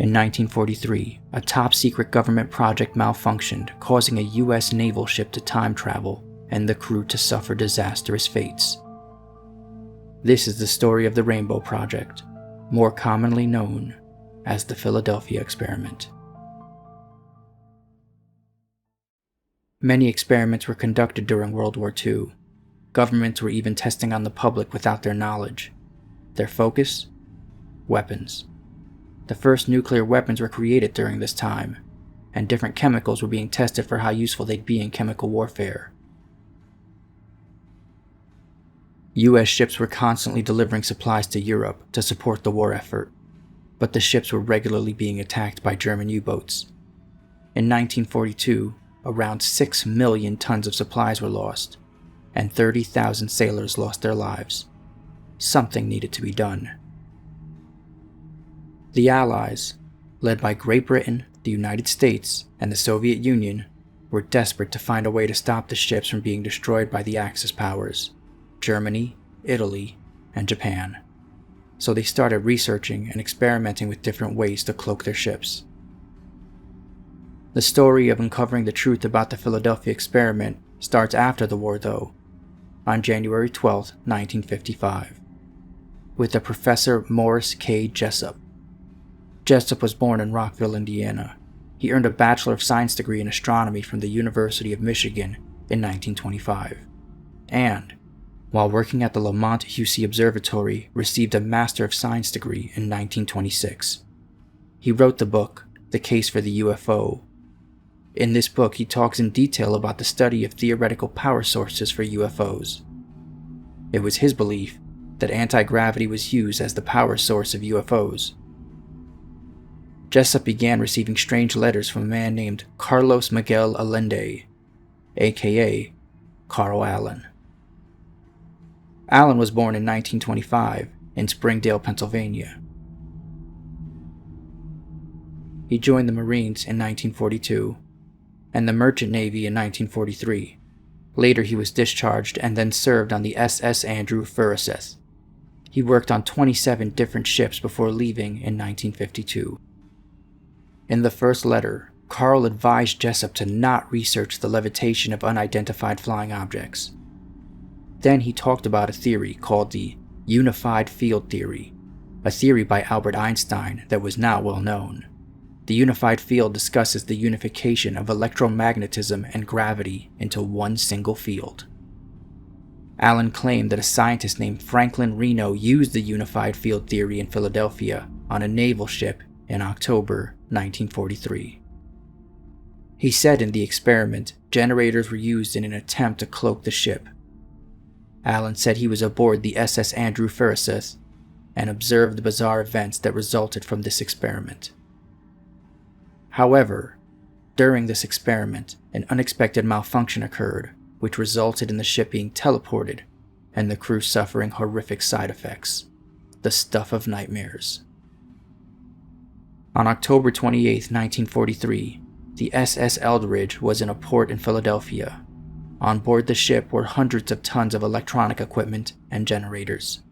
In 1943, a top-secret government project malfunctioned, causing a U.S. naval ship to time travel and the crew to suffer disastrous fates. This is the story of the Rainbow Project, more commonly known as the Philadelphia Experiment. Many experiments were conducted during World War II. Governments were even testing on the public without their knowledge. Their focus? Weapons. The first nuclear weapons were created during this time, and different chemicals were being tested for how useful they'd be in chemical warfare. US ships were constantly delivering supplies to Europe to support the war effort, but the ships were regularly being attacked by German U-boats. In 1942, around 6 million tons of supplies were lost, and 30,000 sailors lost their lives. Something needed to be done. The Allies, led by Great Britain, the United States, and the Soviet Union, were desperate to find a way to stop the ships from being destroyed by the Axis powers, Germany, Italy, and Japan. So they started researching and experimenting with different ways to cloak their ships. The story of uncovering the truth about the Philadelphia experiment starts after the war, though, on January 12, 1955, with the Professor Morris K. Jessup. Jessup was born in Rockville, Indiana. He earned a Bachelor of Science degree in astronomy from the University of Michigan in 1925, and, while working at the Lamont Husey Observatory, received a Master of Science degree in 1926. He wrote the book, The Case for the UFO. In this book, he talks in detail about the study of theoretical power sources for UFOs. It was his belief that anti-gravity was used as the power source of UFOs. Jessup began receiving strange letters from a man named Carlos Miguel Allende, aka Carl Allen. Allen was born in 1925 in Springdale, Pennsylvania. He joined the Marines in 1942 and the Merchant Navy in 1943. Later he was discharged and then served on the SS Andrew Furuseth. He worked on 27 different ships before leaving in 1952. In the first letter, Carl advised Jessup to not research the levitation of unidentified flying objects. Then he talked about a theory called the unified field theory, a theory by Albert Einstein that was not well known. The unified field discusses the unification of electromagnetism and gravity into one single field. Allen claimed that a scientist named Franklin Reno used the unified field theory in Philadelphia on a naval ship in October 1943. He said in the experiment, generators were used in an attempt to cloak the ship. Allen said he was aboard the SS Andrew Furuseth and observed the bizarre events that resulted from this experiment. However, during this experiment, an unexpected malfunction occurred, which resulted in the ship being teleported and the crew suffering horrific side effects, the stuff of nightmares. On October 28, 1943, the SS Eldridge was in a port in Philadelphia. On board the ship were hundreds of tons of electronic equipment and generators.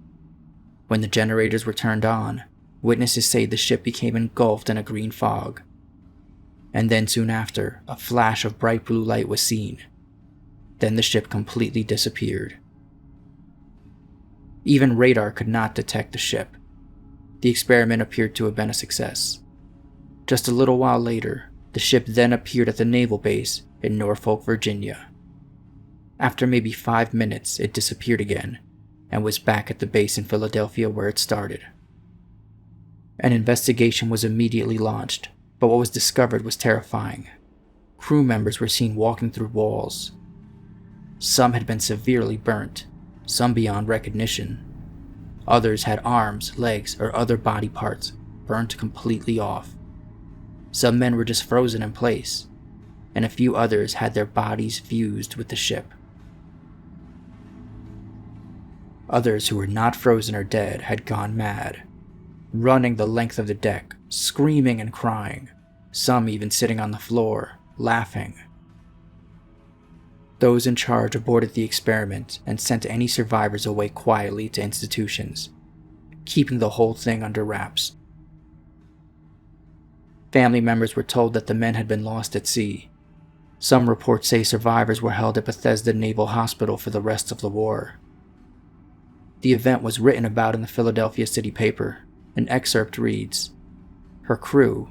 When the generators were turned on, witnesses say the ship became engulfed in a green fog. And then soon after, a flash of bright blue light was seen. Then the ship completely disappeared. Even radar could not detect the ship. The experiment appeared to have been a success. Just a little while later, the ship then appeared at the naval base in Norfolk, Virginia. After maybe 5 minutes, it disappeared again and was back at the base in Philadelphia where it started. An investigation was immediately launched, but what was discovered was terrifying. Crew members were seen walking through walls. Some had been severely burnt, some beyond recognition. Others had arms, legs, or other body parts burned completely off. Some men were just frozen in place, and a few others had their bodies fused with the ship. Others who were not frozen or dead had gone mad, running the length of the deck, screaming and crying, some even sitting on the floor, laughing. Those in charge aborted the experiment and sent any survivors away quietly to institutions, keeping the whole thing under wraps. Family members were told that the men had been lost at sea. Some reports say survivors were held at Bethesda Naval Hospital for the rest of the war. The event was written about in the Philadelphia City paper. An excerpt reads, "Her crew,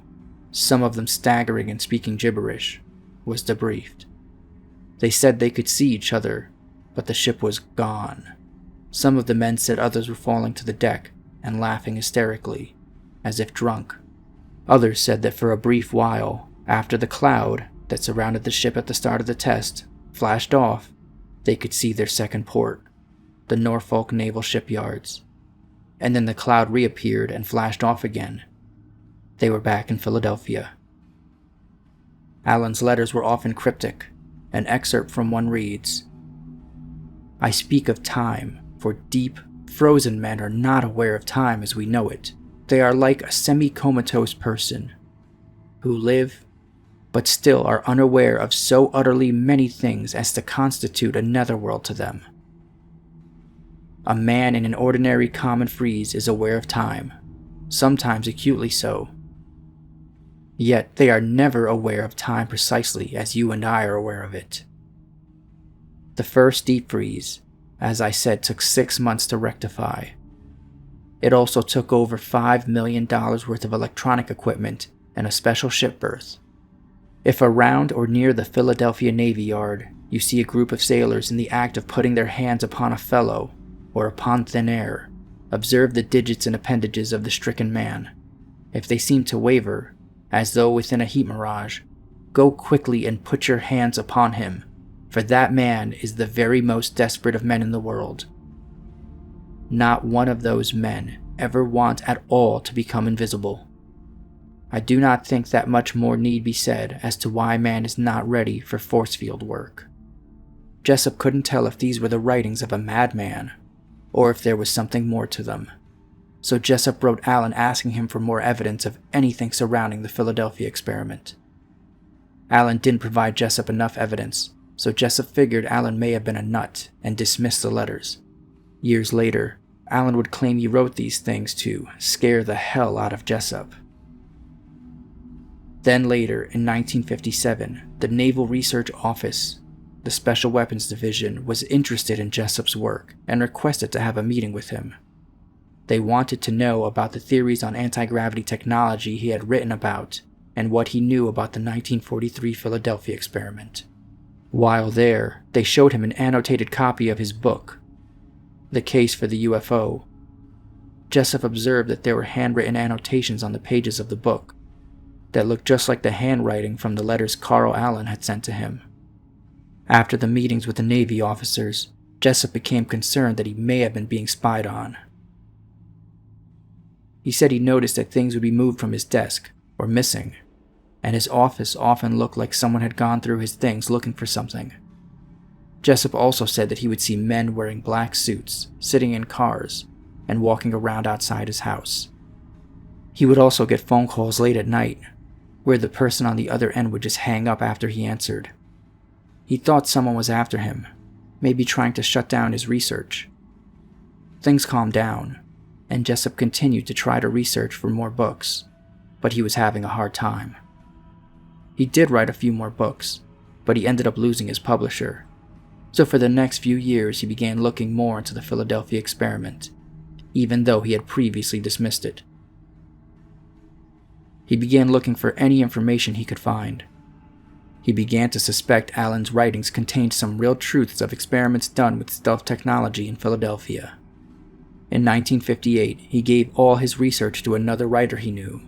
some of them staggering and speaking gibberish, was debriefed. They said they could see each other, but the ship was gone. Some of the men said others were falling to the deck and laughing hysterically, as if drunk. Others said that for a brief while, after the cloud that surrounded the ship at the start of the test flashed off, they could see their second port, the Norfolk Naval Shipyards. And then the cloud reappeared and flashed off again. They were back in Philadelphia." Allen's letters were often cryptic. An excerpt from one reads, "I speak of time, for deep, frozen men are not aware of time as we know it. They are like a semi-comatose person, who live, but still are unaware of so utterly many things as to constitute a netherworld to them. A man in an ordinary common frieze is aware of time, sometimes acutely so. Yet they are never aware of time precisely as you and I are aware of it. The first deep freeze, as I said, took 6 months to rectify. It also took over $5 million worth of electronic equipment and a special ship berth. If around or near the Philadelphia Navy Yard you see a group of sailors in the act of putting their hands upon a felloe or upon thin air, observe the digits and appendages of the stricken man. If they seem to waver, as though within a heat mirage, go quickly and put your hands upon him, for that man is the very most desperate of men in the world. Not one of those men ever want at all to become invisible. I do not think that much more need be said as to why man is not ready for force field work." Jessup couldn't tell if these were the writings of a madman, or if there was something more to them. So Jessup wrote Allen asking him for more evidence of anything surrounding the Philadelphia experiment. Allen didn't provide Jessup enough evidence, so Jessup figured Allen may have been a nut and dismissed the letters. Years later, Allen would claim he wrote these things to scare the hell out of Jessup. Then later, in 1957, the Naval Research Office, the Special Weapons Division, was interested in Jessup's work and requested to have a meeting with him. They wanted to know about the theories on anti-gravity technology he had written about and what he knew about the 1943 Philadelphia experiment. While there, they showed him an annotated copy of his book, The Case for the UFO. Jessup observed that there were handwritten annotations on the pages of the book that looked just like the handwriting from the letters Carl Allen had sent to him. After the meetings with the Navy officers, Jessup became concerned that he may have been being spied on. He said he noticed that things would be moved from his desk, or missing, and his office often looked like someone had gone through his things looking for something. Jessup also said that he would see men wearing black suits, sitting in cars, and walking around outside his house. He would also get phone calls late at night, where the person on the other end would just hang up after he answered. He thought someone was after him, maybe trying to shut down his research. Things calmed down, and Jessup continued to try to research for more books, but he was having a hard time. He did write a few more books, but he ended up losing his publisher. So for the next few years he began looking more into the Philadelphia experiment, even though he had previously dismissed it. He began looking for any information he could find. He began to suspect Allen's writings contained some real truths of experiments done with stealth technology in Philadelphia. In 1958, he gave all his research to another writer he knew,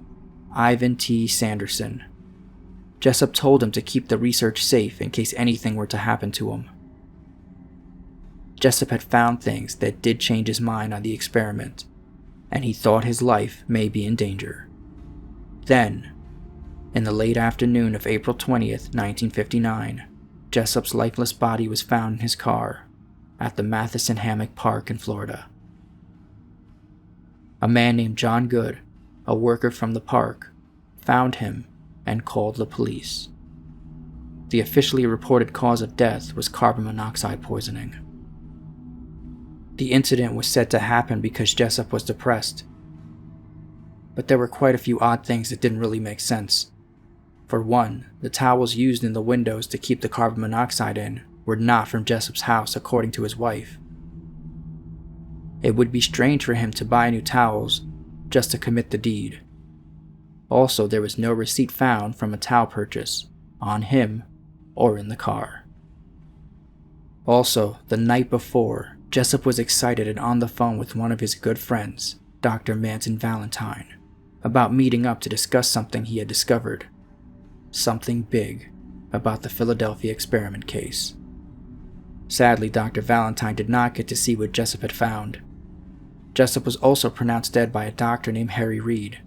Ivan T. Sanderson. Jessup told him to keep the research safe in case anything were to happen to him. Jessup had found things that did change his mind on the experiment, and he thought his life may be in danger. Then, in the late afternoon of April 20th, 1959, Jessup's lifeless body was found in his car at the Matheson Hammock Park in Florida. A man named John Good, a worker from the park, found him and called the police. The officially reported cause of death was carbon monoxide poisoning. The incident was said to happen because Jessup was depressed. but there were quite a few odd things that didn't really make sense. For one, the towels used in the windows to keep the carbon monoxide in were not from Jessup's house, according to his wife. It would be strange for him to buy new towels just to commit the deed. Also, there was no receipt found from a towel purchase on him or in the car. Also, the night before, Jessup was excited and on the phone with one of his good friends, Dr. Manson Valentine, about meeting up to discuss something he had discovered. Something big about the Philadelphia experiment case. Sadly, Dr. Valentine did not get to see what Jessup had found. Jessup was also pronounced dead by a doctor named Harry Reid,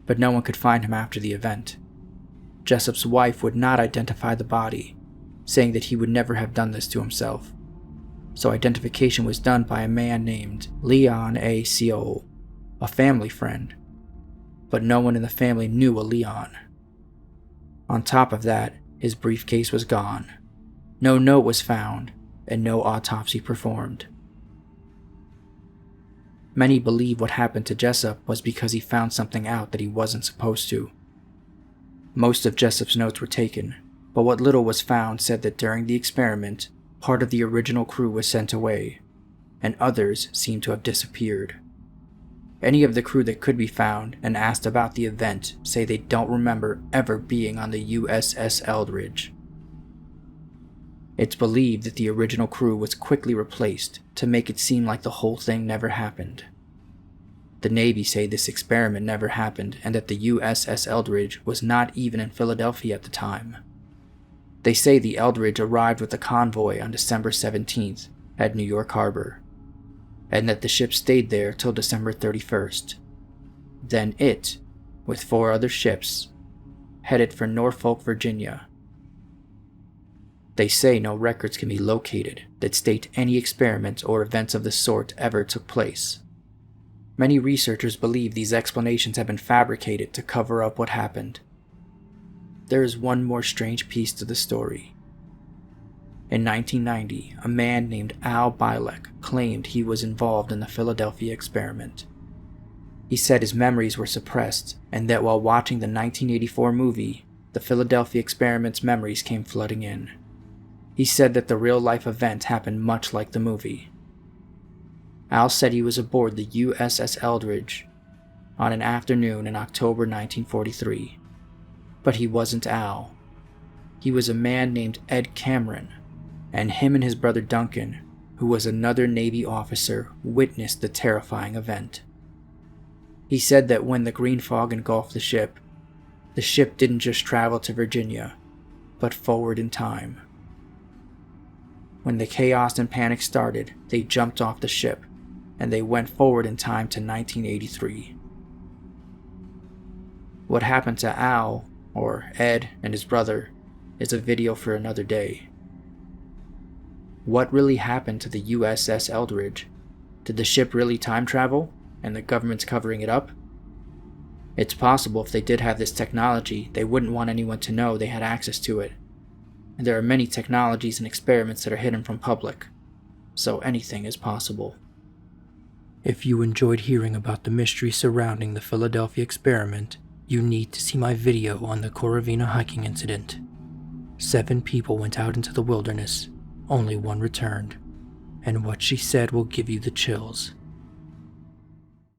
but no one could find him after the event. Jessup's wife would not identify the body, saying that he would never have done this to himself. So identification was done by a man named Leon A. Seol, a family friend, but no one in the family knew a Leon. On top of that, his briefcase was gone. No note was found, and no autopsy performed. Many believe what happened to Jessup was because he found something out that he wasn't supposed to. Most of Jessup's notes were taken, but what little was found said that during the experiment, part of the original crew was sent away, and others seemed to have disappeared. Any of the crew that could be found and asked about the event say they don't remember ever being on the USS Eldridge. It's believed that the original crew was quickly replaced to make it seem like the whole thing never happened. The Navy say this experiment never happened and that the USS Eldridge was not even in Philadelphia at the time. They say the Eldridge arrived with a convoy on December 17th at New York Harbor, and that the ship stayed there till December 31st. Then it, with 4 other ships, headed for Norfolk, Virginia. They say no records can be located that state any experiments or events of the sort ever took place. Many researchers believe these explanations have been fabricated to cover up what happened. There is one more strange piece to the story. In 1990, a man named Al Bielek claimed he was involved in the Philadelphia experiment. He said his memories were suppressed and that while watching the 1984 movie, the Philadelphia experiment's memories came flooding in. He said that the real-life event happened much like the movie. Al said he was aboard the USS Eldridge on an afternoon in October 1943. But he wasn't Al. He was a man named Ed Cameron, and him and his brother Duncan, who was another Navy officer, witnessed the terrifying event. He said that when the green fog engulfed the ship didn't just travel to Virginia, but forward in time. When the chaos and panic started, they jumped off the ship, and they went forward in time to 1983. What happened to Al, or Ed, and his brother, is a video for another day. What really happened to the USS Eldridge? Did the ship really time travel, and the government's covering it up? It's possible if they did have this technology, they wouldn't want anyone to know they had access to it. And there are many technologies and experiments that are hidden from public, so anything is possible. If you enjoyed hearing about the mystery surrounding the Philadelphia experiment, you need to see my video on the Corvina hiking incident. 7 people went out into the wilderness, only 1 returned, and what she said will give you the chills.